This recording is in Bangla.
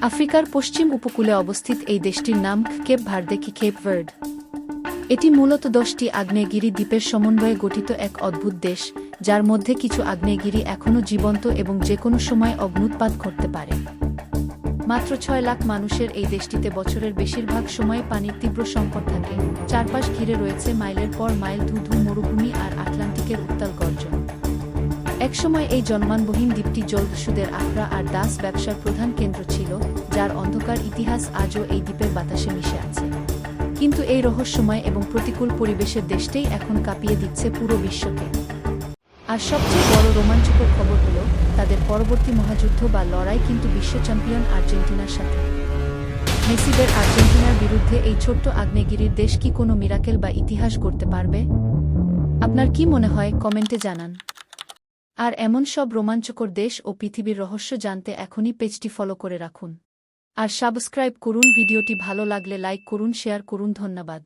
আফ্রিকার পশ্চিম উপকূলে অবস্থিত এই দেশটির নাম কেপ ভার্দে কি কেপ ভার্ড। এটি মূলত 10টি আগ্নেয়গিরি দ্বীপের সমন্বয়ে গঠিত এক অদ্ভুত দেশ, যার মধ্যে কিছু আগ্নেয়গিরি এখনও জীবন্ত এবং যে কোনো সময় অগ্ন্যুৎপাত ঘটতে পারে। মাত্র 6 লাখ মানুষের এই দেশটিতে বছরের বেশিরভাগ সময় পানির তীব্র সংকট থাকে। চারপাশ ঘিরে রয়েছে মাইলের পর মাইল ধু ধু মরুভূমি আর আটলান্টিকের উত্তাল গর্জন। একসময় এই জনমানবহীন দ্বীপটি জলদস্যুদের আখড়া আর দাস ব্যবসার প্রধান কেন্দ্র ছিল, যার অন্ধকার ইতিহাস আজও এই দ্বীপের বাতাসে মিশে আছে। কিন্তু এই রহস্যময় এবং প্রতিকূল পরিবেশের দেশটাই এখন কাঁপিয়ে দিচ্ছে পুরো বিশ্বকে। আর সবচেয়ে বড় রোমাঞ্চকর খবর হলো, তাদের পরবর্তী মহাযুদ্ধ বা লড়াই কিন্তু বিশ্ব চ্যাম্পিয়ন আর্জেন্টিনার সাথে। মেসিদের আর্জেন্টিনার বিরুদ্ধে এই ছোট্ট আগ্নেয়গিরির দেশ কি কোনো মিরাকেল বা ইতিহাস গড়তে পারবে? আপনার কি মনে হয় কমেন্টে জানান। আর এমন সব রোমাঞ্চকর দেশ ও পৃথিবীর রহস্য জানতে এখনই পেজটি ফলো করে রাখুন। আর সাবস্ক্রাইব করুন। ভিডিওটি ভালো লাগলে লাইক করুন, শেয়ার করুন। ধন্যবাদ।